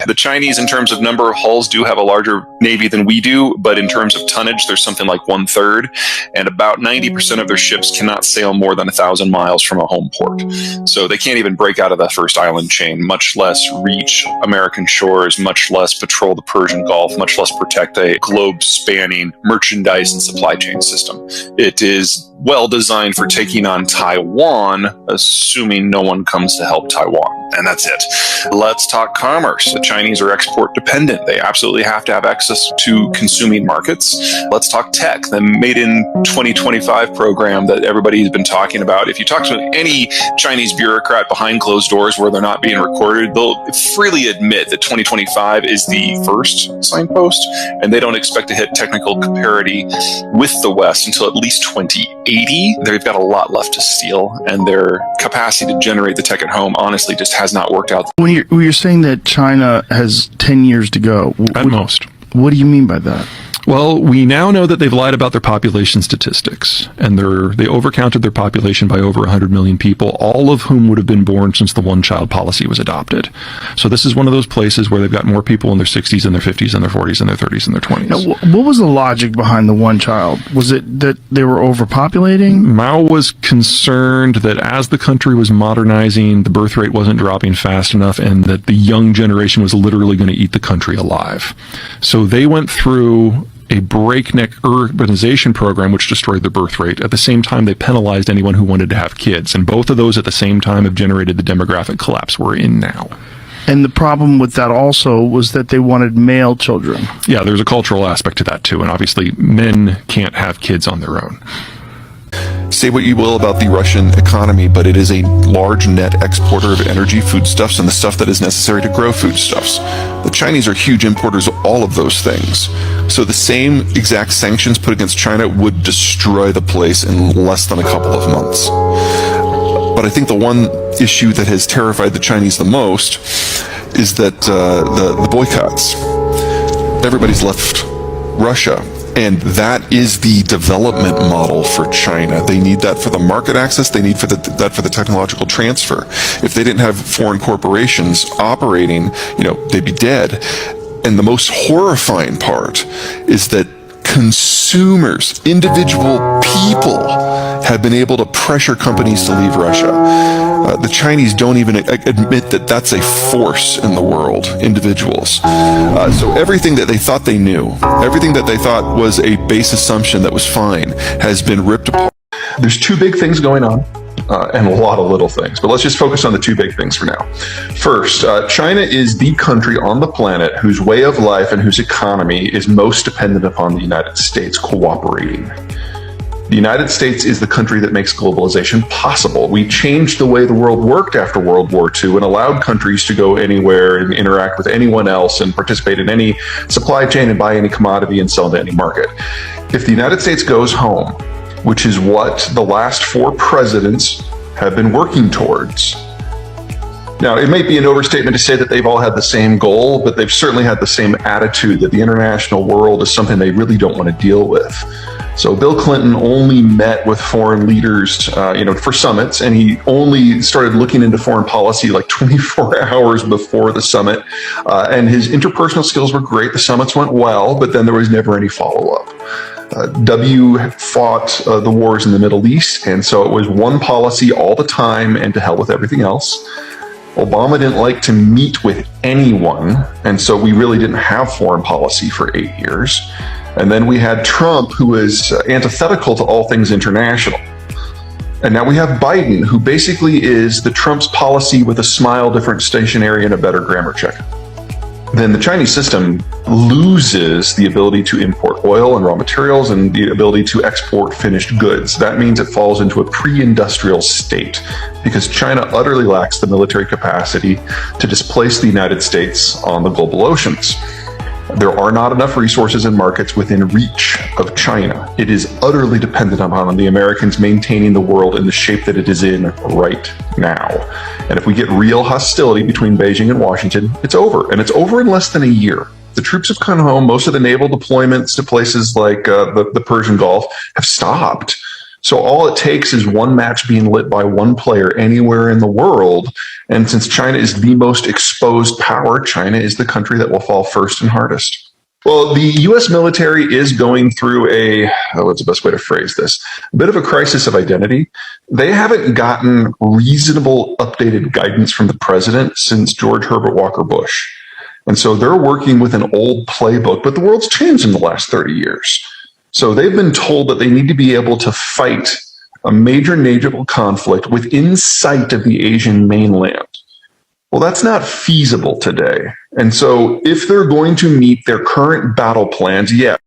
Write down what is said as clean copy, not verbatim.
The Chinese, in terms of number of hulls, do have a larger navy than we do, but in terms of tonnage, there's something like 1/3, and about 90% of their ships cannot sail more than 1,000 miles from a home port. So they can't even break out of that first island chain, much less reach American shores, much less patrol the Persian Gulf, much less protect a globe-spanning merchandise and supply chain system. It is well designed for taking on Taiwan, assuming no one comes to help Taiwan. And that's it. Let's talk commerce. The Chinese are export dependent. They absolutely have to have access to consuming markets. Let's talk tech. The Made in 2025 program that everybody's been talking about. If you talk to any Chinese bureaucrat behind closed doors where they're not being recorded, they'll freely admit that 2025 is the first signpost, and they don't expect to hit technical parity with the West until at least 2080. They've got a lot left to steal, and their capacity to generate the tech at home honestly just has not worked out. When you're saying that China has 10 years to go, at most. What do you mean by that? Well, we now know that they've lied about their population statistics, and they overcounted their population by over 100 million people, all of whom would have been born since the one-child policy was adopted. So this is one of those places where they've got more people in their 60s and their 50s and their 40s and their 30s and their 20s. Now, what was the logic behind the one child? Was it that they were overpopulating? Mao was concerned that as the country was modernizing, the birth rate wasn't dropping fast enough, and that the young generation was literally going to eat the country alive. So they went through a breakneck urbanization program which destroyed the birth rate. At the same time, they penalized anyone who wanted to have kids. And both of those at the same time have generated the demographic collapse we're in now. And the problem with that also was that they wanted male children. Yeah, there's a cultural aspect to that too. And obviously, men can't have kids on their own. Say what you will about the Russian economy, but it is a large net exporter of energy, foodstuffs, and the stuff that is necessary to grow foodstuffs. The Chinese are huge importers of all of those things. So the same exact sanctions put against China would destroy the place in less than a couple of months. But I think the one issue that has terrified the Chinese the most is that the boycotts. Everybody's left Russia. And that is the development model for China. They need that for the market access. They need that for the technological transfer. If they didn't have foreign corporations operating, they'd be dead. And the most horrifying part is that consumers, individual people, have been able to pressure companies to leave Russia. The Chinese don't even admit that that's a force in the world, individuals. So everything that they thought they knew, everything that they thought was a base assumption that was fine, has been ripped apart. There's two big things going on. And a lot of little things, but let's just focus on the two big things for now. First, China is the country on the planet whose way of life and whose economy is most dependent upon the United States cooperating. The United States is the country that makes globalization possible. We changed the way the world worked after World War II and allowed countries to go anywhere and interact with anyone else and participate in any supply chain and buy any commodity and sell to any market. If the United States goes home, which is what the last 4 presidents have been working towards. Now, it may be an overstatement to say that they've all had the same goal, but they've certainly had the same attitude that the international world is something they really don't want to deal with. So Bill Clinton only met with foreign leaders, for summits, and he only started looking into foreign policy like 24 hours before the summit. And his interpersonal skills were great. The summits went well, but then there was never any follow-up. W fought the wars in the Middle East, and so it was one policy all the time and to hell with everything else. Obama didn't like to meet with anyone, and so we really didn't have foreign policy for 8 years. And then we had Trump, who was antithetical to all things international. And now we have Biden, who basically is the Trump's policy with a smile, different stationery, and a better grammar check. Then the Chinese system loses the ability to import oil and raw materials and the ability to export finished goods. That means it falls into a pre-industrial state because China utterly lacks the military capacity to displace the United States on the global oceans. There are not enough resources and markets within reach of China. It is utterly dependent upon the Americans maintaining the world in the shape that it is in right now. And if we get real hostility between Beijing and Washington, it's over. And it's over in less than a year. The troops have come home. Most of the naval deployments to places like the Persian Gulf have stopped. So all it takes is one match being lit by one player anywhere in the world. And since China is the most exposed power, China is the country that will fall first and hardest. Well, the U.S. military is going through what's the best way to phrase this? A bit of a crisis of identity. They haven't gotten reasonable updated guidance from the president since George Herbert Walker Bush. And so they're working with an old playbook, but the world's changed in the last 30 years. So they've been told that they need to be able to fight a major naval conflict within sight of the Asian mainland. Well, that's not feasible today. And so if they're going to meet their current battle plans, yes,